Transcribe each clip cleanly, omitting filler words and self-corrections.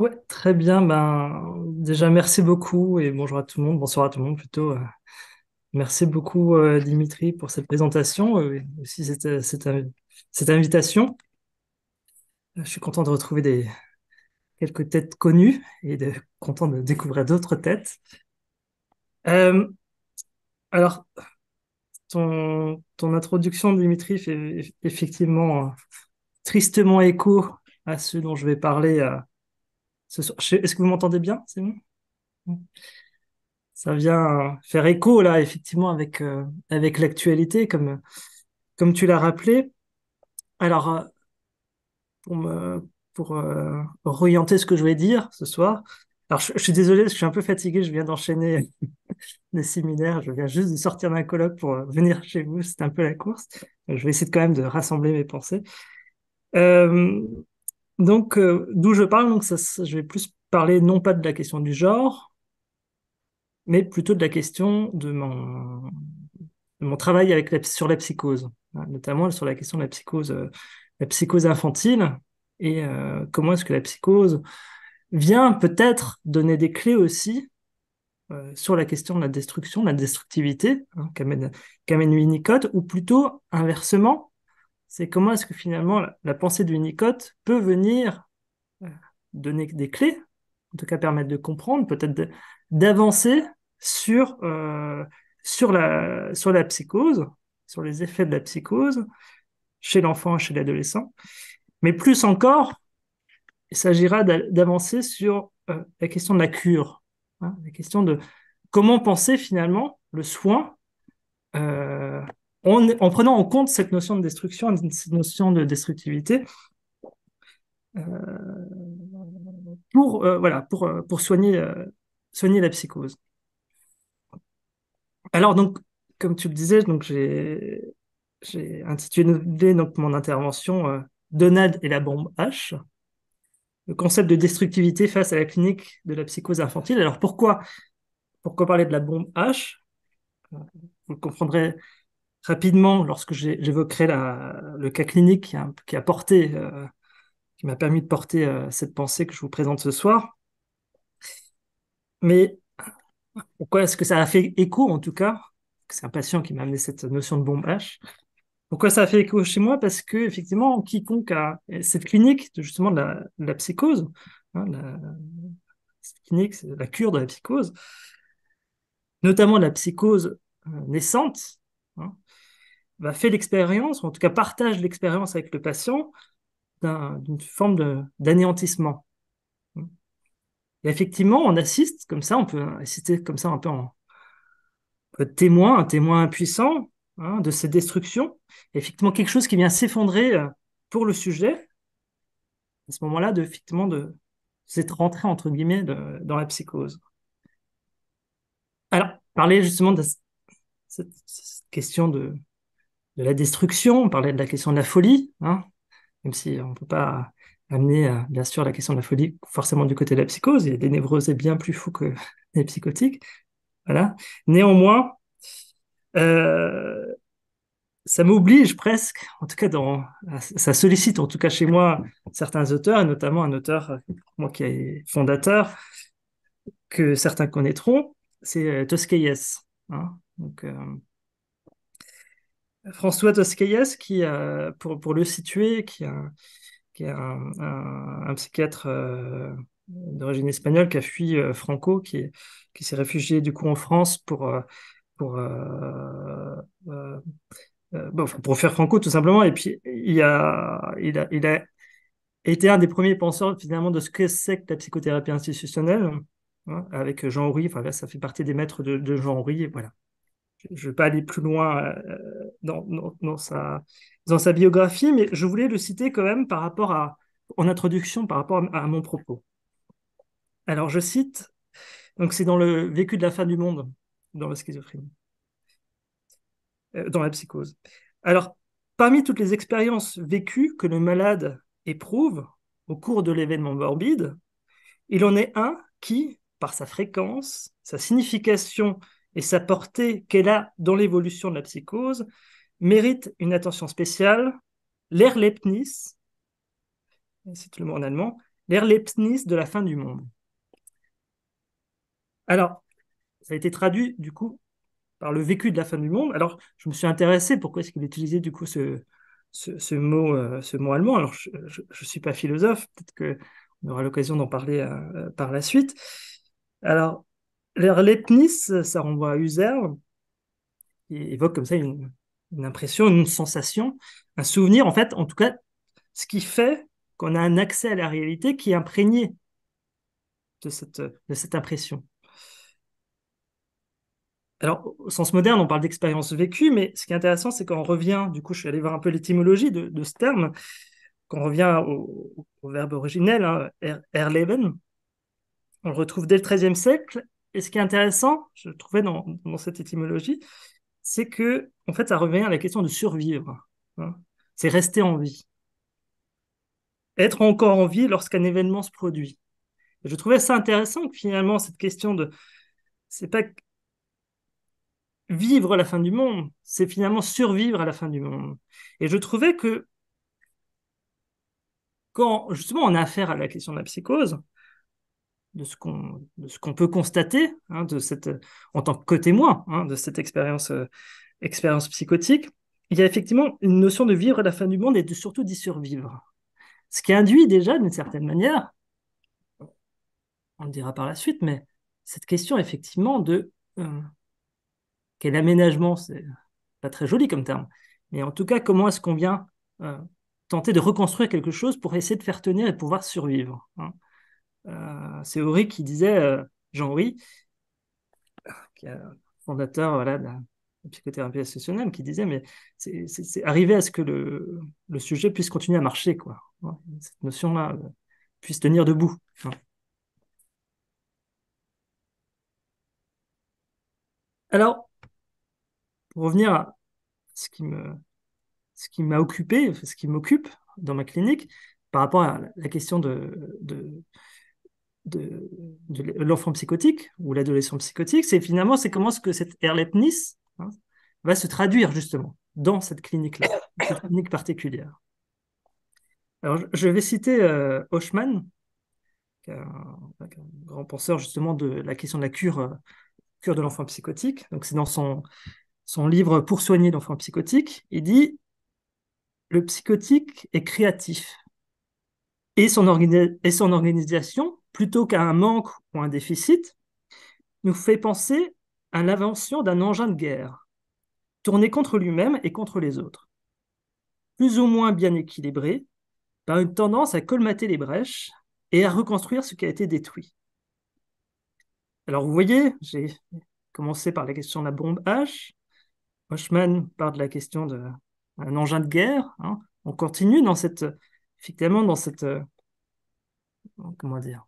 Ouais, très bien. Déjà, merci beaucoup et bonjour à tout le monde, bonsoir à tout le monde plutôt. Merci beaucoup, Dimitri, pour cette présentation et aussi cette invitation. Je suis content de retrouver quelques têtes connues et content de découvrir d'autres têtes. Euh, alors, ton introduction, Dimitri, fait effectivement tristement écho à ce dont je vais parler ce soir. Est-ce que vous m'entendez bien? C'est bon? Ça vient faire écho là, effectivement, avec l'actualité, comme tu l'as rappelé. Alors, pour orienter ce que je vais dire ce soir, alors je suis désolé, parce que je suis un peu fatigué, je viens d'enchaîner des séminaires, je viens juste de sortir d'un colloque pour venir chez vous, c'est un peu la course. Je vais essayer quand même de rassembler mes pensées. Euh, d'où je parle, je vais plus parler non pas de la question du genre, mais plutôt de la question de mon travail sur la psychose, hein, notamment sur la question de la psychose infantile, et comment est-ce que la psychose vient peut-être donner des clés aussi sur la question de la destructivité, hein, qu'amène Winnicott, ou plutôt inversement, c'est comment est-ce que finalement la pensée de Winnicott peut venir euh, donner des clés, en tout cas permettre de comprendre, d'avancer sur, sur la psychose, sur les effets de la psychose chez l'enfant et chez l'adolescent. Mais plus encore, il s'agira d'avancer sur la question de la cure, hein, la question de comment penser finalement le soin euh, en prenant en compte cette notion de destruction, cette notion de destructivité, euh, pour soigner la psychose. Alors donc, comme tu le disais, j'ai intitulé donc mon intervention Donald et la bombe H, le concept de destructivité face à la clinique de la psychose infantile. Alors pourquoi parler de la bombe H? Vous le comprendrez rapidement lorsque j'évoquerai le cas clinique qui m'a permis de porter cette pensée que je vous présente ce soir. Mais pourquoi est-ce que ça a fait écho, en tout cas? C'est un patient qui m'a amené cette notion de bombe H. Pourquoi ça a fait écho chez moi? Parce que, effectivement, quiconque a cette clinique, justement, de la psychose, hein, cette clinique, c'est la cure de la psychose, notamment de la psychose naissante, hein, fait l'expérience, ou en tout cas partage l'expérience avec le patient d'une forme d'anéantissement. Et effectivement, on assiste comme ça, on peut assister comme ça un peu en un témoin impuissant, hein, de ces destructions. Et effectivement, quelque chose qui vient s'effondrer pour le sujet, à ce moment-là, effectivement, de cette rentrée, entre guillemets, dans la psychose. Alors, parler justement de cette question de la destruction, on parlait de la question de la folie, hein, même si on ne peut pas amener, bien sûr, la question de la folie forcément du côté de la psychose. Il y a des névrosés bien plus fous que les psychotiques. Voilà. Néanmoins, euh, ça m'oblige presque, en tout cas, ça sollicite, en tout cas chez moi, certains auteurs, et notamment un auteur, moi qui est fondateur, que certains connaîtront, c'est Tosquelles, hein. François Tosquelles, pour le situer, qui est un psychiatre d'origine espagnole qui a fui Franco, qui s'est réfugié du coup en France pour, euh, pour faire Franco tout simplement. Et puis il a été un des premiers penseurs finalement de ce que c'est que la psychothérapie institutionnelle, hein, avec Jean Horry. Enfin là, ça fait partie des maîtres de Jean Horry. Et voilà. Je ne vais pas aller plus loin dans sa biographie, mais je voulais le citer quand même en introduction par rapport à mon propos. Alors, je cite, donc c'est dans le vécu de la fin du monde, dans la schizophrénie, dans la psychose. Alors, parmi toutes les expériences vécues que le malade éprouve au cours de l'événement morbide, il en est un qui, par sa fréquence, sa signification et sa portée qu'elle a dans l'évolution de la psychose, mérite une attention spéciale, l'Erlebnis, c'est le mot en allemand, l'ère Leibniz de la fin du monde. Alors, ça a été traduit du coup par le vécu de la fin du monde. Alors, je me suis intéressé pourquoi est-ce qu'il utilisait du coup ce mot allemand. Alors, je ne suis pas philosophe, peut-être qu'on aura l'occasion d'en parler par la suite. Alors, l'ère Leibniz, ça renvoie à Husserl, qui évoque comme ça une impression, une sensation, un souvenir, en fait, en tout cas, ce qui fait qu'on a un accès à la réalité qui est imprégné de cette impression. Alors, au sens moderne, on parle d'expérience vécue, mais ce qui est intéressant, c'est quand on revient, du coup, je suis allé voir un peu l'étymologie de ce terme, quand on revient au verbe originel, hein, erleben, on le retrouve dès le XIIIe siècle, et ce qui est intéressant, je trouvais dans cette étymologie, c'est que, en fait, ça revient à la question de survivre, hein. C'est rester en vie, être encore en vie lorsqu'un événement se produit. Et je trouvais ça intéressant que finalement, cette question de, c'est pas vivre la fin du monde, c'est finalement survivre à la fin du monde. Et je trouvais que quand justement on a affaire à la question de la psychose, de ce qu'on peut constater, hein, en tant que témoin, hein, de cette expérience psychotique, il y a effectivement une notion de vivre à la fin du monde et surtout d'y survivre. Ce qui induit déjà, d'une certaine manière, on le dira par la suite, mais cette question effectivement de quel aménagement, c'est pas très joli comme terme, mais en tout cas, comment est-ce qu'on vient euh, tenter de reconstruire quelque chose pour essayer de faire tenir et pouvoir survivre, hein. C'est Horry qui disait, Jean-Horry, qui est fondateur voilà, de la psychothérapie associationnelle, qui disait, mais c'est arriver à ce que le sujet puisse continuer à marcher, quoi, hein, cette notion-là puisse tenir debout, hein. Alors, pour revenir à ce qui m'a occupé, ce qui m'occupe dans ma clinique, par rapport à la question de, de l'enfant psychotique ou l'adolescent psychotique, c'est comment est-ce que cette Erlebnis, hein, va se traduire justement dans cette clinique-là, cette clinique particulière. Alors, je vais citer Hochmann, qui est un grand penseur justement de la question de la cure de l'enfant psychotique. Donc, c'est dans son livre Pour soigner l'enfant psychotique. Il dit, le psychotique est créatif et son organisation, plutôt qu'à un manque ou un déficit, nous fait penser à l'invention d'un engin de guerre, tourné contre lui-même et contre les autres, plus ou moins bien équilibré, par une tendance à colmater les brèches et à reconstruire ce qui a été détruit. Alors vous voyez, j'ai commencé par la question de la bombe H, Hochmann parle de la question d'un engin de guerre, hein. On continue effectivement comment dire,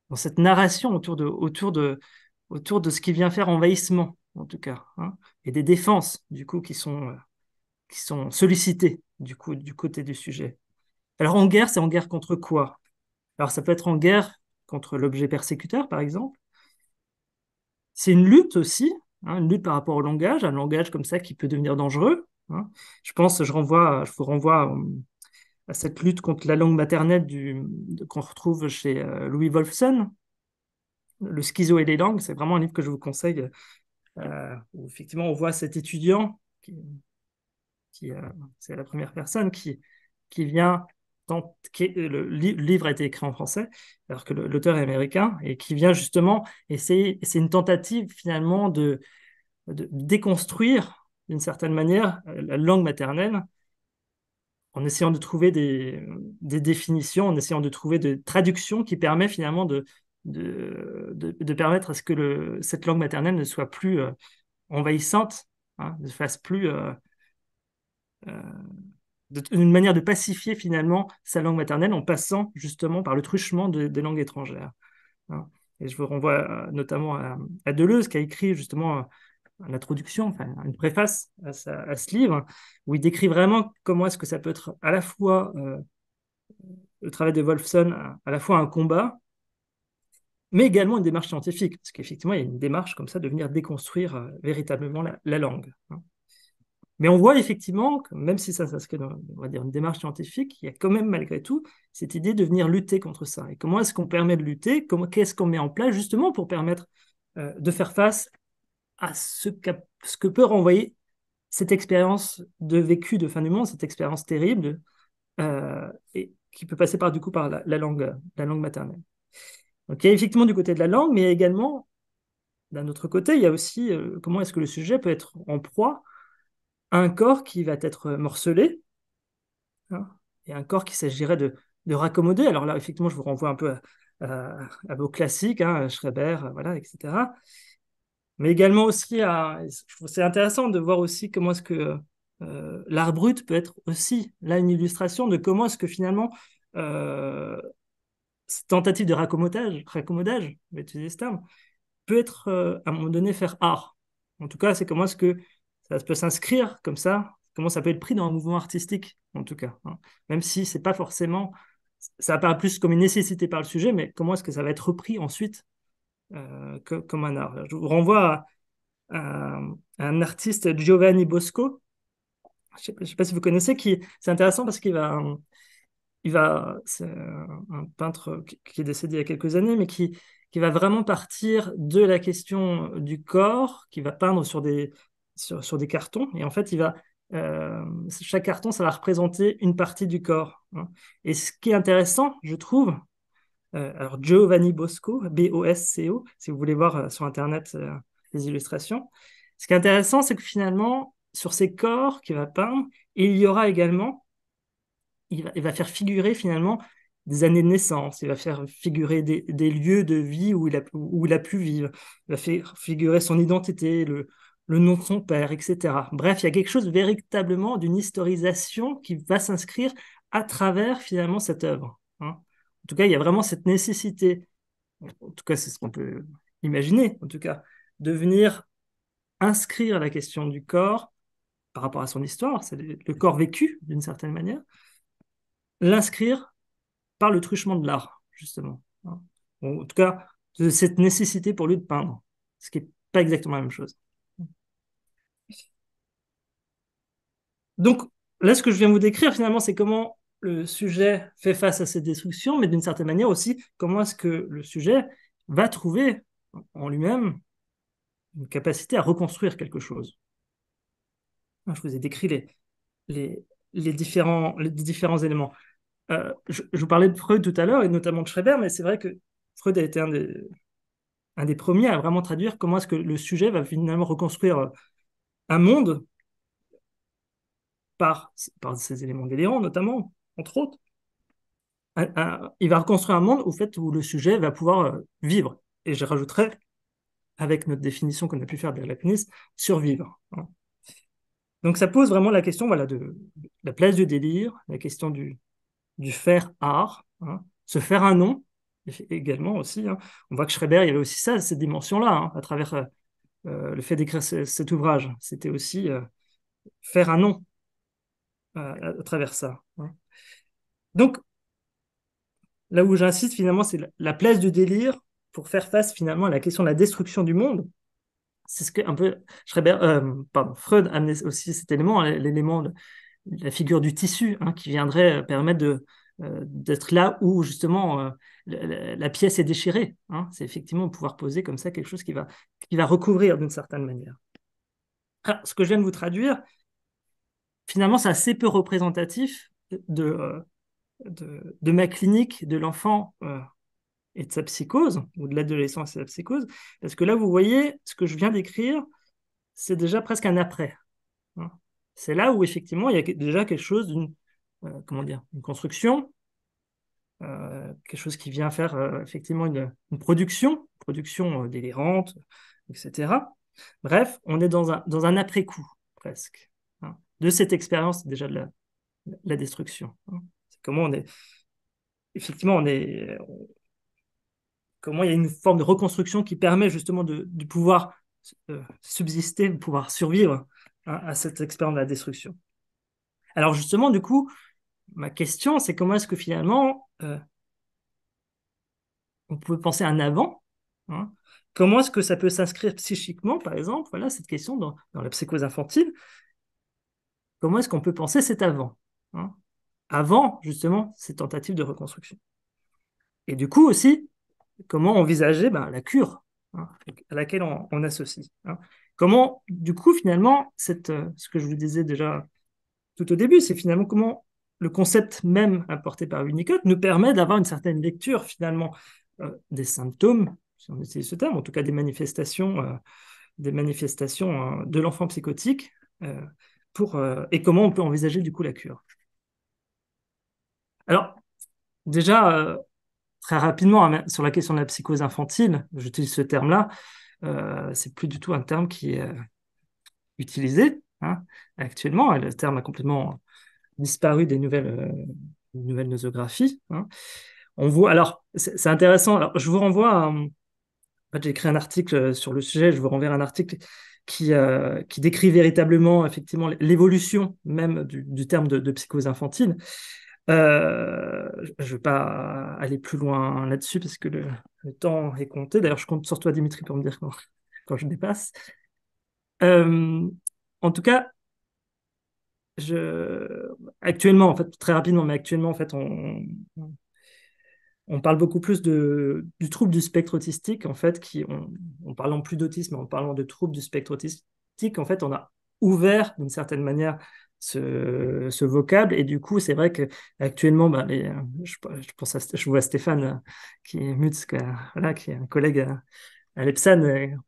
dans cette narration autour de ce qui vient faire envahissement, en tout cas, hein, et des défenses, du coup, qui sont sollicitées, du coup, du côté du sujet. Alors, en guerre, c'est en guerre contre quoi? Alors, ça peut être en guerre contre l'objet persécuteur, par exemple. C'est une lutte aussi, hein, une lutte par rapport au langage, un langage comme ça qui peut devenir dangereux, hein. Je vous renvoie à cette lutte contre la langue maternelle qu'on retrouve chez Louis Wolfson, Le schizo et les langues. C'est vraiment un livre que je vous conseille, où effectivement on voit cet étudiant c'est la première personne qui vient, le livre a été écrit en français, alors que l'auteur est américain, et qui vient justement essayer, c'est une tentative finalement de déconstruire d'une certaine manière la langue maternelle, en essayant de trouver des définitions, en essayant de trouver des traductions qui permettent finalement de permettre à ce que cette langue maternelle ne soit plus envahissante, hein, ne fasse plus euh, une manière de pacifier finalement sa langue maternelle en passant justement par le truchement des langues étrangères, hein. Et je vous renvoie notamment à Deleuze qui a écrit justement une introduction, enfin une préface à ce livre, où il décrit vraiment comment est-ce que ça peut être à la fois le travail de Wolfson, à la fois un combat, mais également une démarche scientifique, parce qu'effectivement, il y a une démarche comme ça de venir déconstruire véritablement la langue, hein. Mais on voit effectivement, que même si ça s'inscrit dans, on va dire, une démarche scientifique, il y a quand même malgré tout cette idée de venir lutter contre ça. Et comment est-ce qu'on permet de lutter? Qu'est-ce qu'on met en place justement pour permettre de faire face à ce que peut renvoyer cette expérience de vécu de fin du monde, cette expérience terrible, et qui peut passer par, du coup, par la langue maternelle. Donc il y a effectivement du côté de la langue, mais également, d'un autre côté, il y a aussi comment est-ce que le sujet peut être en proie à un corps qui va être morcelé, hein, et un corps qu'il s'agirait de raccommoder. Alors là, effectivement, je vous renvoie un peu à vos classiques, hein, Schreber, voilà, etc. Mais également aussi je trouve que c'est intéressant de voir aussi comment est-ce que l'art brut peut être aussi là une illustration de comment est-ce que finalement euh, cette tentative de raccommodage, je vais utiliser ce terme, peut être à un moment donné faire art. En tout cas, c'est comment est-ce que ça peut s'inscrire comme ça, comment ça peut être pris dans un mouvement artistique, en tout cas, hein. Même si c'est pas forcément, ça apparaît plus comme une nécessité par le sujet, mais comment est-ce que ça va être repris ensuite comme un art. Je vous renvoie à un artiste, Giovanni Bosco. Je ne sais pas si vous connaissez, c'est intéressant parce c'est un peintre qui est décédé il y a quelques années, mais qui va vraiment partir de la question du corps, qui va peindre sur des cartons. Et en fait, chaque carton, ça va représenter une partie du corps, hein. Et ce qui est intéressant, je trouve, alors Giovanni Bosco, Bosco, si vous voulez voir sur Internet les illustrations. Ce qui est intéressant, c'est que finalement, sur ces corps qu'il va peindre, il y aura également, il va faire figurer finalement des années de naissance, il va faire figurer des lieux de vie où il a pu vivre, il va faire figurer son identité, le nom de son père, etc. Bref, il y a quelque chose véritablement d'une historisation qui va s'inscrire à travers finalement cette œuvre, hein. En tout cas, il y a vraiment cette nécessité, en tout cas, c'est ce qu'on peut imaginer, en tout cas, de venir inscrire la question du corps par rapport à son histoire, c'est le corps vécu d'une certaine manière, l'inscrire par le truchement de l'art, justement, hein. Bon, en tout cas, de cette nécessité pour lui de peindre, ce qui n'est pas exactement la même chose. Donc, là, ce que je viens de vous décrire, finalement, c'est comment le sujet fait face à cette destruction, mais d'une certaine manière aussi, comment est-ce que le sujet va trouver en lui-même une capacité à reconstruire quelque chose. Je vous ai décrit les, les différents éléments. Je vous parlais de Freud tout à l'heure, et notamment de Schreber, mais c'est vrai que Freud a été un des premiers à vraiment traduire comment est-ce que le sujet va finalement reconstruire un monde par ces éléments délirants, notamment, entre autres. Il va reconstruire un monde où le sujet va pouvoir vivre. Et je rajouterais, avec notre définition qu'on a pu faire de l'alpinisme, survivre, hein. Donc ça pose vraiment la question, voilà, de la place du délire, la question du faire art, hein, se faire un nom également aussi, hein. On voit que Schreber, il y avait aussi ça, cette dimension-là, hein, à travers le fait d'écrire cet ouvrage. C'était aussi faire un nom à travers ça, hein. Donc, là où j'insiste finalement, c'est la place du délire pour faire face finalement à la question de la destruction du monde. C'est ce que un peu Freud amenait aussi cet élément, hein, l'élément de la figure du tissu, hein, qui viendrait permettre d'être là où justement la pièce est déchirée, hein. C'est effectivement pouvoir poser comme ça quelque chose qui va recouvrir d'une certaine manière. Alors, ce que je viens de vous traduire, finalement, c'est assez peu représentatif de ma clinique de l'enfant et de sa psychose, ou de l'adolescent et de sa psychose, parce que là, vous voyez, ce que je viens d'écrire, c'est déjà presque un après, hein. C'est là où effectivement il y a déjà quelque chose comment dire, une construction, quelque chose qui vient faire effectivement une production délirante, etc. Bref, on est dans un après-coup presque, hein, de cette expérience déjà de la destruction, hein. C'est comment on est, effectivement, comment il y a une forme de reconstruction qui permet justement de pouvoir subsister, de pouvoir survivre, hein, à cette expérience de la destruction. Alors justement, du coup, ma question, c'est comment est-ce que finalement on peut penser à un avant, hein. Comment est-ce que ça peut s'inscrire psychiquement, par exemple, voilà cette question dans la psychose infantile, comment est-ce qu'on peut penser cet avant, hein, avant justement ces tentatives de reconstruction. Et du coup aussi, comment envisager ben, la cure, hein, à laquelle on associe, hein. Comment, du coup, finalement, ce que je vous disais déjà tout au début, c'est finalement comment le concept même apporté par Winnicott nous permet d'avoir une certaine lecture finalement des symptômes, si on utilise ce terme, en tout cas des manifestations de l'enfant psychotique, euh, et comment on peut envisager du coup la cure. Alors, déjà, très rapidement, hein, sur la question de la psychose infantile, j'utilise ce terme-là, c'est plus du tout un terme qui est utilisé, hein, actuellement. Le terme a complètement disparu des nouvelles nosographies, hein. On voit, alors, c'est intéressant. Alors, je vous renvoie en fait, j'ai écrit un article sur le sujet, je vous renverrai un article qui décrit véritablement, effectivement, l'évolution même du terme de psychose infantile. Je ne vais pas aller plus loin là-dessus parce que le temps est compté. D'ailleurs, je compte sur toi, Dimitri, pour me dire quand je dépasse. Euh, En tout cas, actuellement, en fait, très rapidement, mais actuellement, en fait, on parle beaucoup plus du trouble du spectre autistique, en fait, en parlant plus d'autisme, en parlant de trouble du spectre autistique, en fait, on a ouvert d'une certaine manière ce vocable, et du coup, c'est vrai que actuellement, bah, je pense je vois Stéphane qui est mute, voilà, qui est un collègue à l'EPSAN,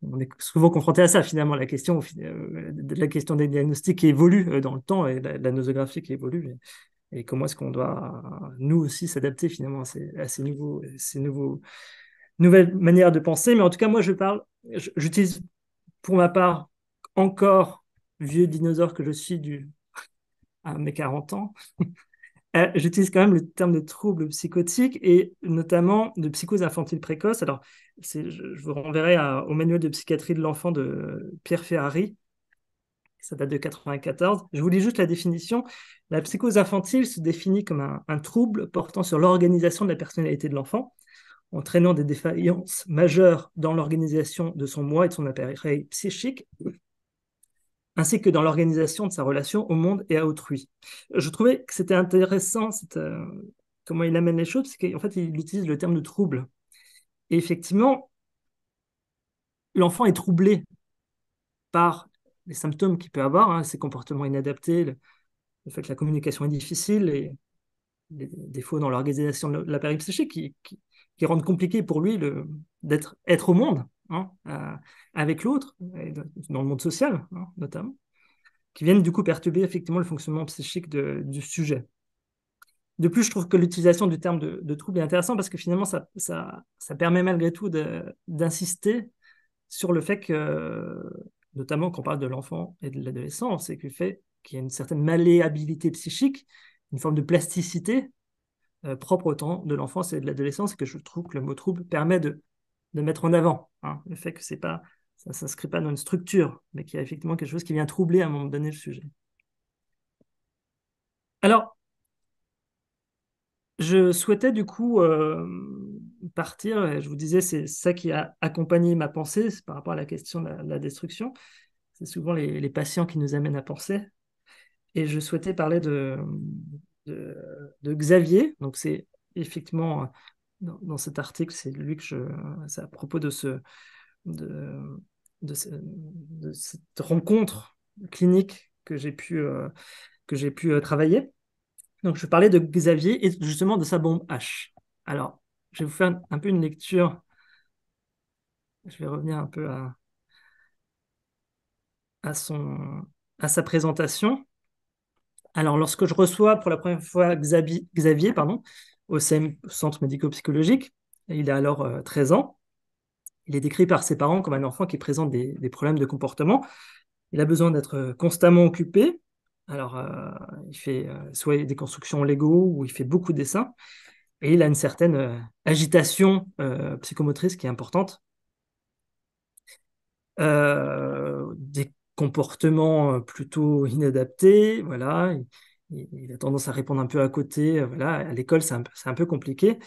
on est souvent confronté à ça, finalement, la question des diagnostics qui évolue dans le temps et la nosographie qui évolue. Et comment est-ce qu'on doit, nous aussi, s'adapter finalement à nouvelles manières de penser. Mais en tout cas, moi, j'utilise pour ma part encore, vieux dinosaure que je suis à mes 40 ans, j'utilise quand même le terme de trouble psychotique et notamment de psychose infantile précoce. Alors, je vous renverrai au manuel de psychiatrie de l'enfant de Pierre Ferrari. Ça date de 94. Je vous lis juste la définition. La psychose infantile se définit comme un trouble portant sur l'organisation de la personnalité de l'enfant, entraînant des défaillances majeures dans l'organisation de son moi et de son appareil psychique, ainsi que dans l'organisation de sa relation au monde et à autrui. Je trouvais que c'était intéressant comment il amène les choses, parce qu'en fait, il utilise le terme de trouble. Et effectivement, l'enfant est troublé par les symptômes qu'il peut avoir, hein, ses comportements inadaptés, le fait que la communication est difficile et des défauts dans l'organisation de l'appareil psychique qui rendent compliqué pour lui être au monde, hein, avec l'autre, dans le monde social, hein, notamment, qui viennent du coup perturber effectivement le fonctionnement psychique du sujet. De plus, je trouve que l'utilisation du terme de trouble est intéressant parce que finalement, ça permet malgré tout d'insister sur le fait que, notamment quand on parle de l'enfant et de l'adolescent, c'est que le fait qu'il y a une certaine malléabilité psychique, une forme de plasticité propre au temps de l'enfance et de l'adolescence, que je trouve que le mot trouble permet de mettre en avant, hein, le fait que ça ne s'inscrit pas dans une structure, mais qu'il y a effectivement quelque chose qui vient troubler à un moment donné le sujet. Alors, je souhaitais du coup partir, et je vous disais, c'est ça qui a accompagné ma pensée par rapport à la question de la destruction. C'est souvent les patients qui nous amènent à penser. Et je souhaitais parler de, de Xavier. Donc, c'est effectivement, dans cet article, c'est lui c'est à propos de, de cette rencontre clinique que j'ai pu travailler. Donc, je parlais de Xavier et justement de sa bombe H. Alors, je vais vous faire un peu une lecture. Je vais revenir un peu à à sa présentation. Alors, lorsque je reçois pour la première fois Xavier, pardon, au centre médico-psychologique, il a alors 13 ans. Il est décrit par ses parents comme un enfant qui présente des problèmes de comportement. Il a besoin d'être constamment occupé. Alors, il fait soit des constructions Lego ou il fait beaucoup de dessins. Et il a une certaine agitation psychomotrice qui est importante. Des comportements plutôt inadaptés, voilà. Il a tendance à répondre un peu à côté, voilà. À l'école, c'est un peu compliqué.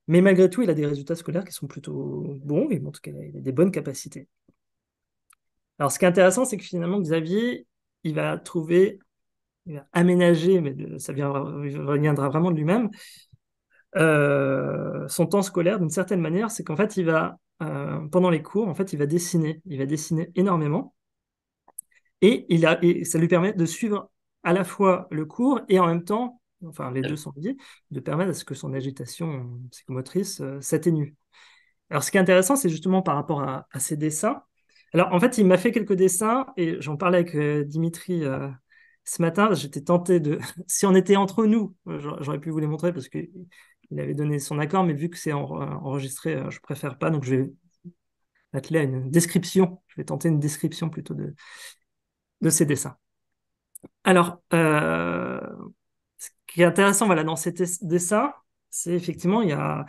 Mais malgré tout, il a des résultats scolaires qui sont plutôt bons. Il montre qu'il a des bonnes capacités. Alors, ce qui est intéressant, c'est que finalement, Xavier, il va trouver il va aménager, mais ça viendra vraiment de lui-même, son temps scolaire d'une certaine manière, c'est qu'en fait, pendant les cours, en fait, il va dessiner énormément, et ça lui permet de suivre à la fois le cours et en même temps, enfin, les deux sont liés, de permettre à ce que son agitation psychomotrice s'atténue. Alors, ce qui est intéressant, c'est justement par rapport à ses dessins. Alors, en fait, il m'a fait quelques dessins et j'en parlais avec Dimitri ce matin. J'étais tenté de. Si on était entre nous, j'aurais pu vous les montrer parce qu'il avait donné son accord, mais vu que c'est enregistré, je préfère pas. Donc, je vais atteler à une description. Je vais tenter une description plutôt de ces dessins. Alors, ce qui est intéressant, voilà, dans ces dessins, c'est effectivement, il y a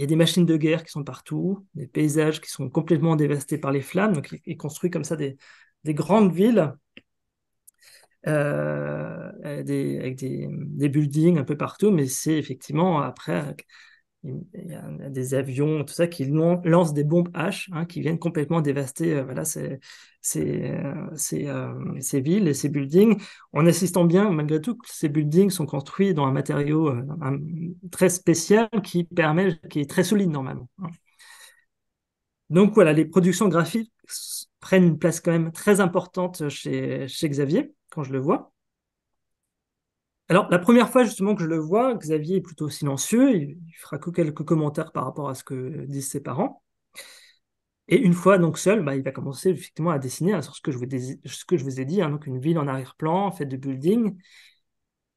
des machines de guerre qui sont partout, des paysages qui sont complètement dévastés par les flammes. Donc, il construit comme ça des grandes villes avec des buildings un peu partout. Mais c'est effectivement, après, il y a des avions, tout ça, qui lancent des bombes H, hein, qui viennent complètement dévaster voilà, ces villes et ces buildings, en assistant bien, malgré tout, que ces buildings sont construits dans un matériau très spécial qui est très solide normalement, hein. Donc voilà, les productions graphiques prennent une place quand même très importante chez Xavier, quand je le vois. Alors, la première fois justement que je le vois, Xavier est plutôt silencieux, il fera que quelques commentaires par rapport à ce que disent ses parents. Et une fois donc seul, bah, il va commencer effectivement à dessiner sur ce que je vous ai dit, hein, donc une ville en arrière-plan, faite de buildings.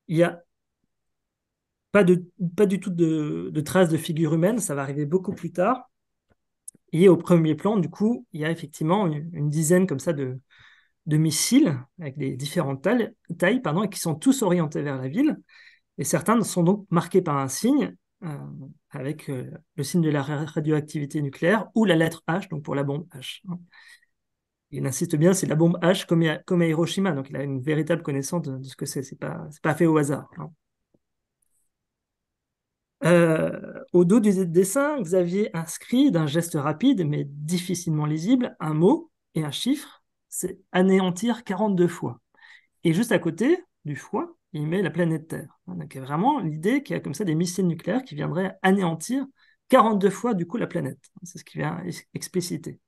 Il n'y a pas du tout de traces de figure humaine, ça va arriver beaucoup plus tard. Et au premier plan, du coup, il y a effectivement une dizaine comme ça de missiles avec des différentes tailles, pardon, et qui sont tous orientés vers la ville. Et certains sont donc marqués par un signe, euh, avec le signe de la radioactivité nucléaire ou la lettre H, donc pour la bombe H, hein. Il insiste bien, c'est la bombe H comme à Hiroshima, donc il a une véritable connaissance de ce que c'est. C'est pas fait au hasard, hein. Au dos du dessin, Xavier inscrit d'un geste rapide mais difficilement lisible un mot et un chiffre, c'est anéantir 42 fois. Et juste à côté du foie, il met la planète Terre. Donc vraiment l'idée qu'il y a comme ça des missiles nucléaires qui viendraient anéantir 42 fois du coup la planète. C'est ce qu'il vient expliciter.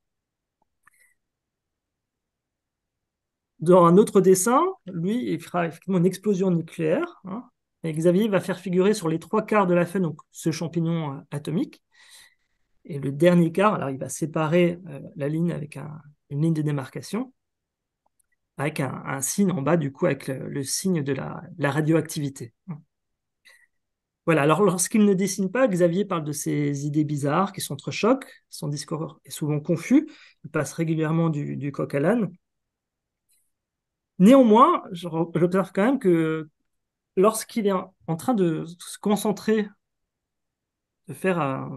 Dans un autre dessin, lui, il fera effectivement une explosion nucléaire, hein, et Xavier va faire figurer sur les trois quarts de la feuille donc ce champignon atomique. Et le dernier quart, alors il va séparer la ligne avec une ligne de démarcation, avec un signe en bas, du coup, avec le signe de la radioactivité. Voilà, alors lorsqu'il ne dessine pas, Xavier parle de ses idées bizarres qui s'entrechoquent, son discours est souvent confus, il passe régulièrement du coq à l'âne. Néanmoins, j'observe quand même que lorsqu'il est en train de se concentrer, de faire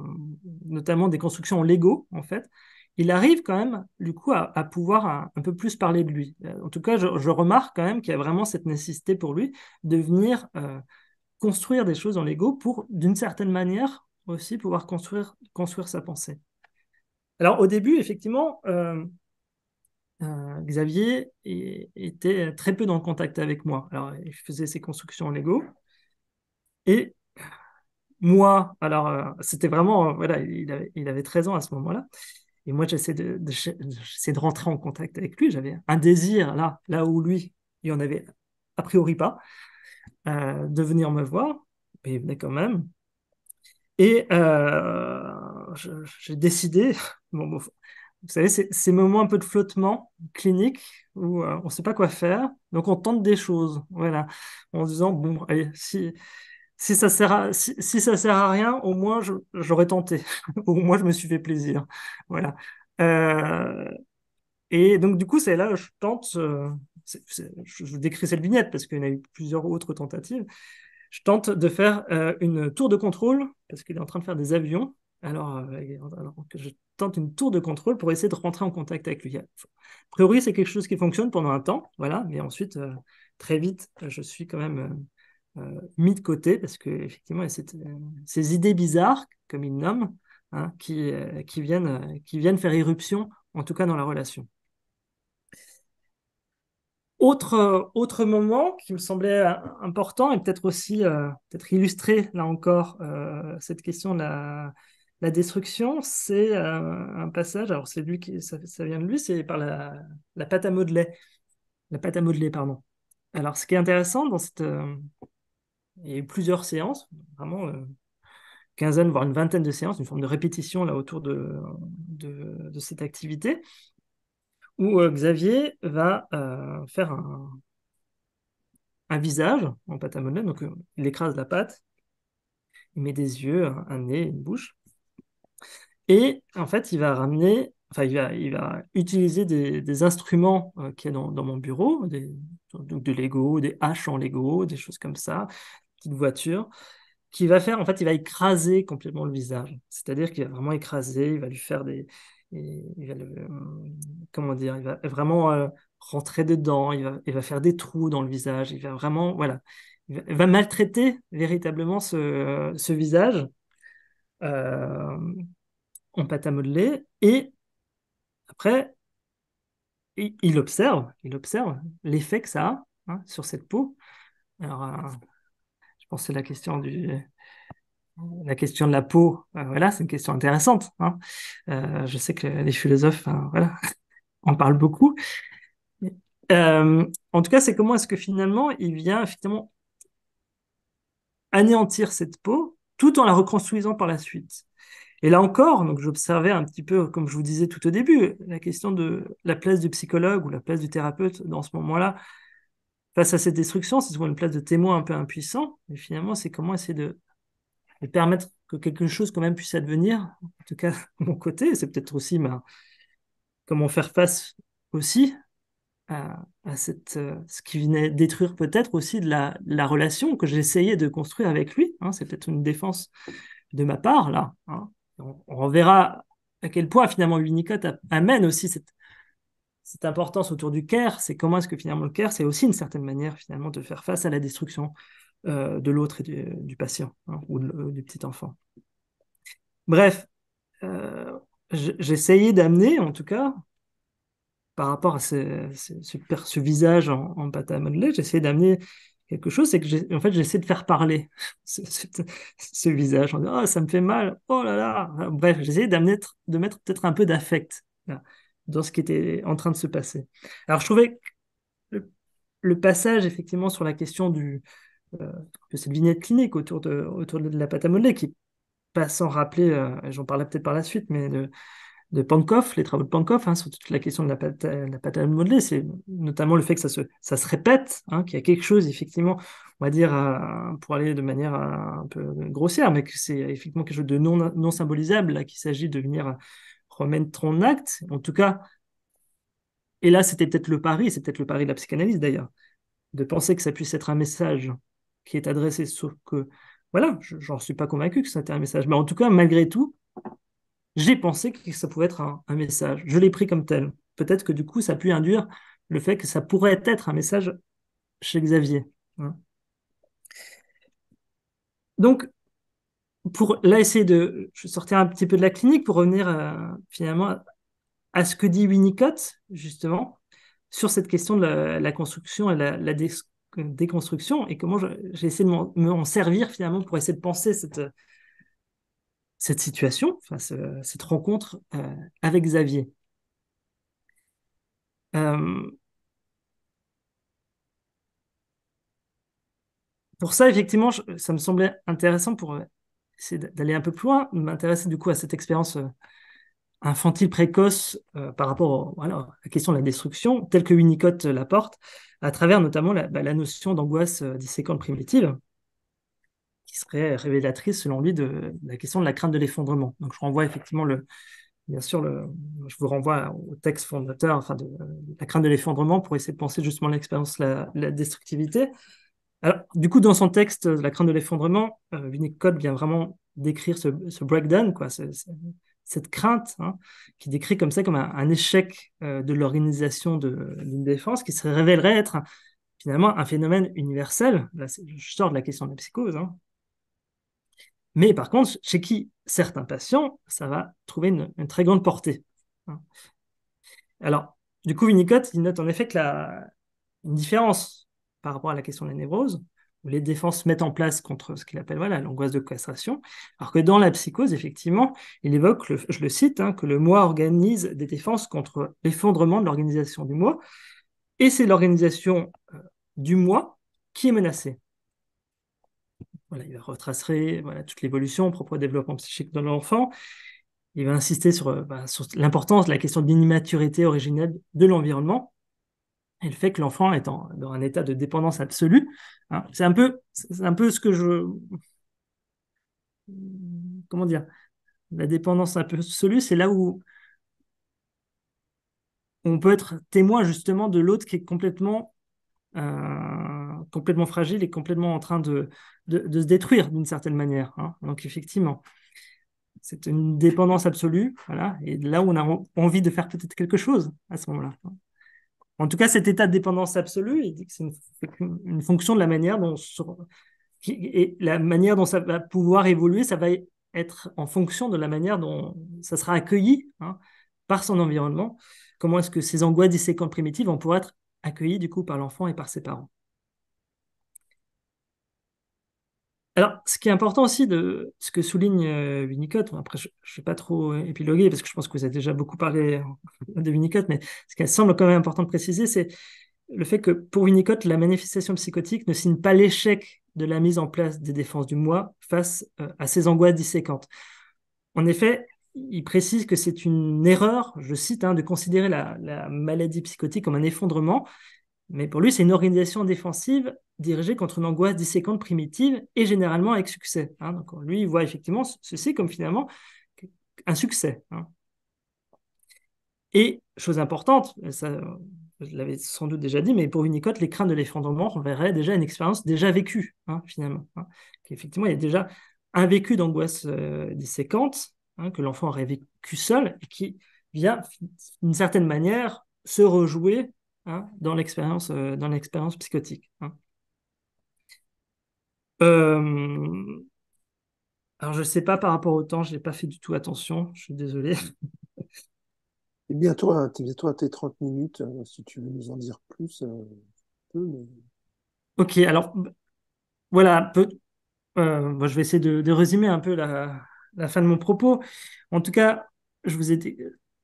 notamment des constructions en Lego, en fait, il arrive quand même, du coup, à pouvoir un peu plus parler de lui. En tout cas, je remarque quand même qu'il y a vraiment cette nécessité pour lui de venir construire des choses en Lego pour, d'une certaine manière, aussi pouvoir construire sa pensée. Alors, au début, effectivement, Xavier était très peu dans le contact avec moi. Alors, il faisait ses constructions en Lego. Et moi, alors, c'était vraiment, voilà, il avait 13 ans à ce moment-là. Et moi, j'essaie de rentrer en contact avec lui. J'avais un désir, là où lui, il en avait a priori pas, de venir me voir. Et il venait quand même. Et j'ai décidé, bon, vous savez, ces moments un peu de flottement clinique où on ne sait pas quoi faire, donc on tente des choses, voilà, en se disant, bon, allez, si ça sert à rien, au moins j'aurais tenté, au moins je me suis fait plaisir, voilà. Euh, et donc du coup, c'est là, je tente, je décris cette vignette parce qu'il y en a eu plusieurs autres tentatives. Je tente de faire une tour de contrôle, parce qu'il est en train de faire des avions. Alors que je tente une tour de contrôle pour essayer de rentrer en contact avec lui. A priori, c'est quelque chose qui fonctionne pendant un temps, voilà, mais ensuite, très vite, je suis quand même mis de côté, parce qu'effectivement, il y a ces idées bizarres, comme il nomme, hein, qui viennent faire irruption, en tout cas dans la relation. Autre moment qui me semblait important et peut-être aussi peut-être illustrer là encore cette question de la destruction, c'est un passage, alors c'est lui qui, ça vient de lui, c'est par la pâte à modeler, la pâte à modeler, pardon. Alors ce qui est intéressant dans il y a eu plusieurs séances, vraiment quinzaine, voire une vingtaine de séances, une forme de répétition là autour de cette activité, où Xavier va faire un visage en pâte à modeler. Donc, il écrase la pâte, il met des yeux, un nez, une bouche. Et en fait, il va ramener, enfin, il va utiliser des instruments qu'il y a dans mon bureau, donc de Lego, des haches en Lego, des choses comme ça, petites voitures, qui va faire, en fait, il va écraser complètement le visage. C'est-à-dire qu'il va vraiment écraser, il va lui faire il va comment dire, il va vraiment rentrer dedans, il va faire des trous dans le visage, il va vraiment, voilà, il va maltraiter véritablement ce visage euh, en pâte à modeler. Et après, il observe l'effet que ça a sur cette peau. Alors, je pense que c'est la question de la peau, voilà, c'est une question intéressante. Je sais que les philosophes, voilà, en parlent beaucoup. En tout cas, c'est comment est-ce que finalement il vient effectivement anéantir cette peau tout en la reconstruisant par la suite. Et là encore, donc j'observais un petit peu, comme je vous disais tout au début, la question de la place du psychologue ou la place du thérapeute dans ce moment-là face à cette destruction, c'est souvent une place de témoin un peu impuissant. Mais finalement, c'est comment essayer de permettre que quelque chose quand même puisse advenir, en tout cas de mon côté. C'est peut-être aussi comment faire face aussi à ce qui venait détruire peut-être aussi de la relation que j'essayais de construire avec lui. C'est peut-être une défense de ma part, là. On reverra à quel point finalement Winnicott amène aussi cette importance autour du care. C'est comment est-ce que finalement le care, c'est aussi une certaine manière finalement de faire face à la destruction de l'autre et du patient ou du petit enfant. Bref, j'essayais d'amener, en tout cas, par rapport à ce visage en pâte à modeler, j'essayais d'amener quelque chose, c'est que en fait, j'essaie de faire parler ce visage en disant, oh, ça me fait mal, oh là là. Bref, j'essayais de mettre peut-être un peu d'affect là, dans ce qui était en train de se passer. Alors, je trouvais que le passage, effectivement, sur la question euh, de cette vignette clinique autour de la pâte à modeler, qui pas sans rappeler, j'en parlerai peut-être par la suite, mais de Pankow, les travaux de Pankow, sur toute la question de la pâte à modeler, c'est notamment le fait que ça se répète, qu'il y a quelque chose, effectivement, on va dire, pour aller de manière un peu grossière, mais que c'est effectivement quelque chose de non symbolisable, là, qu'il s'agit de venir remettre en acte, en tout cas, et là, c'était peut-être le pari, c'est peut-être le pari de la psychanalyse d'ailleurs, de penser que ça puisse être un message qui est adressé, sauf que, voilà, j'en suis pas convaincu que c'était un message, mais en tout cas, malgré tout, j'ai pensé que ça pouvait être un message. Je l'ai pris comme tel. Peut-être que du coup, ça a pu induire le fait que ça pourrait être un message chez Xavier. Donc, pour là essayer je sortir un petit peu de la clinique pour revenir finalement à ce que dit Winnicott, justement, sur cette question de la construction et la déconstruction, et comment j'ai essayé de m'en servir finalement pour essayer de penser cette situation, cette rencontre avec Xavier. Euh, Pour ça, effectivement, ça me semblait intéressant pour essayer d'aller un peu plus loin, de m'intéresser du coup à cette expérience infantile précoce par rapport voilà, à la question de la destruction, telle que Winnicott l'apporte, à travers notamment la notion d'angoisse disséquante primitive, qui serait révélatrice, selon lui, de la question de la crainte de l'effondrement. Donc, je renvoie effectivement bien sûr, je vous renvoie au texte fondateur, de la crainte de l'effondrement, pour essayer de penser justement l'expérience de la destructivité. Alors, du coup, dans son texte, La crainte de l'effondrement, Winnicott vient vraiment décrire ce breakdown, quoi, cette crainte, qui décrit comme ça comme un échec de l'organisation d'une défense qui se révélerait être finalement un phénomène universel. Là, je sors de la question de la psychose, mais par contre, chez qui certains patients, ça va trouver une très grande portée. Alors, du coup, Winnicott, il note en effet que une différence par rapport à la question des névroses, où les défenses mettent en place contre ce qu'il appelle voilà, l'angoisse de castration, alors que dans la psychose, effectivement, il évoque, je le cite, hein, que le moi organise des défenses contre l'effondrement de l'organisation du moi, et c'est l'organisation du moi qui est menacée. Voilà, il va retracer voilà, toute l'évolution au propre développement psychique de l'enfant. Il va insister sur l'importance de la question de l'immaturité originelle de l'environnement et le fait que l'enfant est dans un état de dépendance absolue. Hein. C'est un peu ce que je... Comment dire? La dépendance un peu absolue, c'est là où on peut être témoin justement de l'autre qui est complètement fragile et complètement en train de se détruire d'une certaine manière. Hein. Donc effectivement, c'est une dépendance absolue, voilà, et là où on a envie de faire peut-être quelque chose à ce moment-là. En tout cas, cet état de dépendance absolue, il dit que c'est une fonction de la manière et la manière dont ça va pouvoir évoluer, ça va être en fonction de la manière dont ça sera accueilli hein, par son environnement. Comment est-ce que ces angoisses disséquentes primitives vont pouvoir être accueillies du coup par l'enfant et par ses parents. Alors, ce qui est important aussi de ce que souligne Winnicott, bon, après je ne vais pas trop épiloguer parce que je pense que vous avez déjà beaucoup parlé de Winnicott, mais ce qui semble quand même important de préciser, c'est le fait que pour Winnicott, la manifestation psychotique ne signe pas l'échec de la mise en place des défenses du moi face à ces angoisses disséquentes. En effet, il précise que c'est une erreur, je cite, hein, de considérer la maladie psychotique comme un effondrement, mais pour lui, c'est une organisation défensive dirigée contre une angoisse disséquante primitive et généralement avec succès. Hein. Donc lui, il voit effectivement ceci comme finalement un succès. Hein. Et chose importante, ça, je l'avais sans doute déjà dit, mais pour Winnicott, les craintes de l'effondrement renverraient déjà une expérience déjà vécue, hein, finalement. Hein. Qu'effectivement, il y a déjà un vécu d'angoisse disséquente hein, que l'enfant aurait vécu seul et qui vient, d'une certaine manière, se rejouer hein, dans l'expérience psychotique. Hein. Euh, alors, je ne sais pas par rapport au temps, je n'ai pas fait du tout attention, je suis désolé. T'es bientôt à tes 30 minutes. Si tu veux nous en dire plus, tu peux, mais... Ok, alors voilà, bon, je vais essayer de résumer un peu la fin de mon propos. En tout cas, je vous ai dit,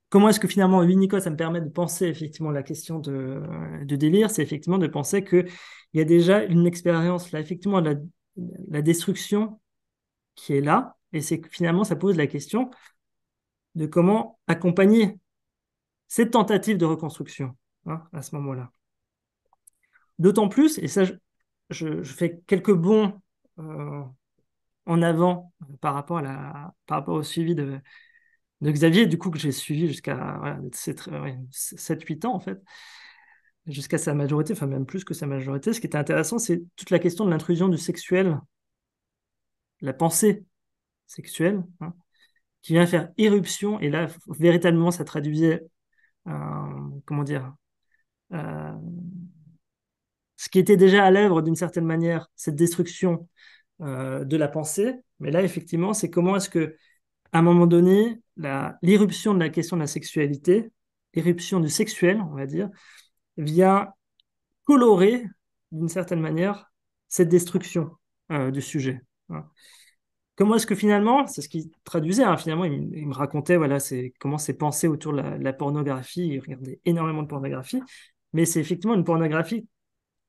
comment est-ce que finalement Winnicott, ça me permet de penser effectivement la question de délire, c'est effectivement de penser qu'il y a déjà une expérience là, effectivement, la destruction qui est là, et c'est que finalement, ça pose la question de comment accompagner cette tentative de reconstruction hein, à ce moment-là. D'autant plus, et ça, je fais quelques bons en avant par rapport au suivi de Xavier, du coup, que j'ai suivi jusqu'à voilà, 7-8 ans, en fait, jusqu'à sa majorité, enfin même plus que sa majorité. Ce qui était intéressant, c'est toute la question de l'intrusion du sexuel, la pensée sexuelle, hein, qui vient faire irruption, et là, véritablement, ça traduisait, comment dire, euh, ce qui était déjà à l'œuvre d'une certaine manière, cette destruction de la pensée, mais là, effectivement, c'est comment est-ce que à un moment donné, l'irruption de la question de la sexualité, l'irruption du sexuel, on va dire, vient colorer d'une certaine manière cette destruction du sujet. Hein. Comment est-ce que finalement, c'est ce qu'il traduisait, hein, finalement, il me racontait voilà, comment c'est pensé autour de la pornographie, il regardait énormément de pornographie, mais c'est effectivement une pornographie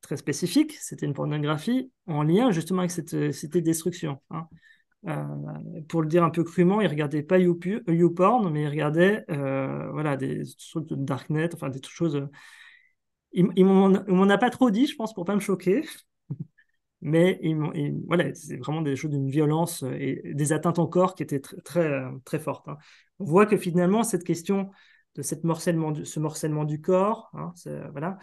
très spécifique, c'était une pornographie en lien justement avec cette destruction. Hein. Euh, pour le dire un peu crûment, il regardait pas YouPorn, mais il regardait voilà, des trucs de Darknet, enfin des choses. Il m'en a pas trop dit, je pense, pour pas me choquer, mais voilà, c'est vraiment des choses d'une violence et des atteintes au corps qui étaient très fortes. Hein. On voit que finalement, cette question de ce morcellement du corps, hein, voilà,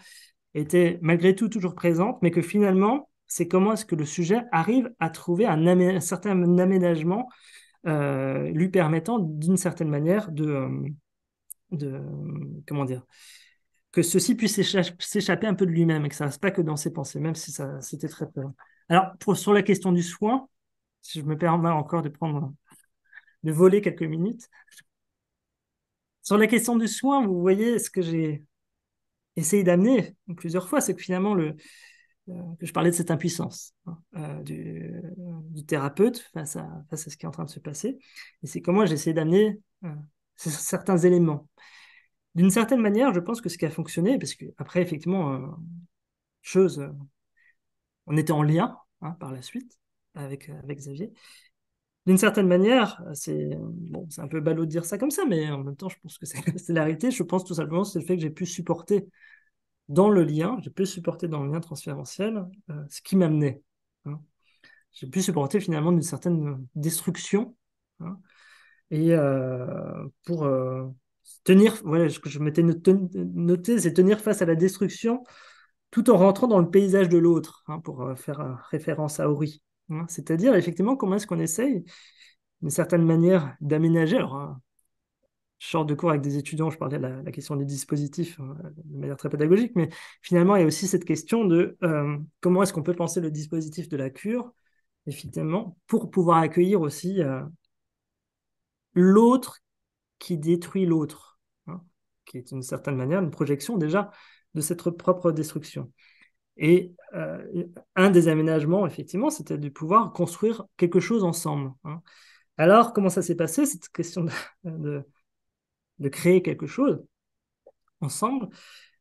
était malgré tout toujours présente, mais que finalement, c'est comment est-ce que le sujet arrive à trouver un certain aménagement lui permettant d'une certaine manière comment dire, que ceci puisse s'échapper un peu de lui-même et que ça ne reste pas que dans ses pensées, même si ça c'était très présent. Alors, sur la question du soin, si je me permets encore de voler quelques minutes, sur la question du soin, vous voyez ce que j'ai. essayé d'amener plusieurs fois, c'est que finalement, que je parlais de cette impuissance, hein, du thérapeute face à ce qui est en train de se passer. Et c'est comment j'ai essayé d'amener certains éléments. D'une certaine manière, je pense que ce qui a fonctionné, parce que après, effectivement, chose, on était en lien, hein, par la suite avec Xavier. D'une certaine manière, c'est un peu ballot de dire ça comme ça, mais en même temps, je pense que c'est la réalité. Je pense tout simplement que c'est le fait que j'ai pu supporter dans le lien, j'ai pu supporter dans le lien transférentiel ce qui m'amenait, hein. J'ai pu supporter finalement une certaine destruction, hein, et pour tenir, voilà, ce que je m'étais noté, c'est tenir face à la destruction tout en rentrant dans le paysage de l'autre, hein, pour faire référence à Ori, hein. C'est-à-dire, effectivement, comment est-ce qu'on essaye, d'une certaine manière, d'aménager. Alors, je sors de cours avec des étudiants, je parlais de la question des dispositifs, hein, de manière très pédagogique, mais finalement, il y a aussi cette question de comment est-ce qu'on peut penser le dispositif de la cure, effectivement, pour pouvoir accueillir aussi l'autre qui détruit l'autre, hein, qui est d'une certaine manière une projection déjà de cette propre destruction. Et un des aménagements, effectivement, c'était de pouvoir construire quelque chose ensemble, hein. Alors, comment ça s'est passé, cette question de, de créer quelque chose ensemble?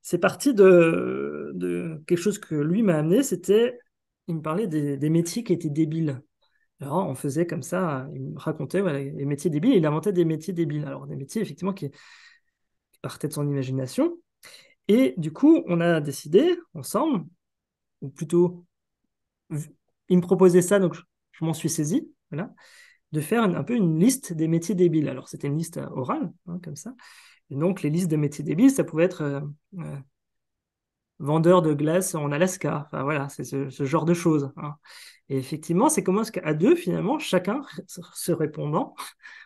C'est parti de quelque chose que lui m'a amené, c'était, il me parlait des métiers qui étaient débiles. Alors, on faisait comme ça, il me racontait, voilà, les métiers débiles, il inventait des métiers débiles. Alors, des métiers, effectivement, qui partaient de son imagination. Et du coup, on a décidé, ensemble, ou plutôt, il me proposait ça, donc je m'en suis saisi, voilà, de faire un peu une liste des métiers débiles. Alors, c'était une liste orale, hein, comme ça. Et donc, les listes de métiers débiles, ça pouvait être euh, vendeur de glace en Alaska. Enfin, voilà, c'est ce genre de choses, hein. Et effectivement, c'est comment est-ce qu'à deux, finalement, chacun se répondant,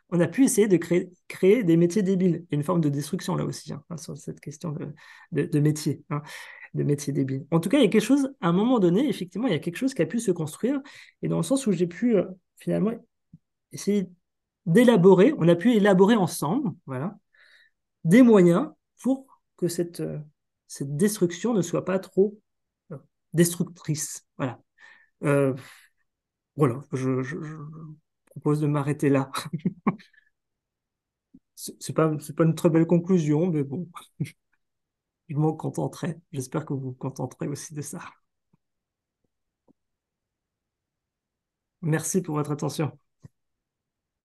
on a pu essayer de créer des métiers débiles. Il y a une forme de destruction là aussi, hein, sur cette question de métier, hein, de métier débile. En tout cas, il y a quelque chose, à un moment donné, effectivement, il y a quelque chose qui a pu se construire, et dans le sens où j'ai pu finalement essayer d'élaborer, on a pu élaborer ensemble, voilà, des moyens pour que cette destruction ne soit pas trop euh, destructrice. Voilà. Euh, voilà, je propose de m'arrêter là. C'est pas une très belle conclusion, mais bon, je m'en contenterai. J'espère que vous vous contenterez aussi de ça. Merci pour votre attention.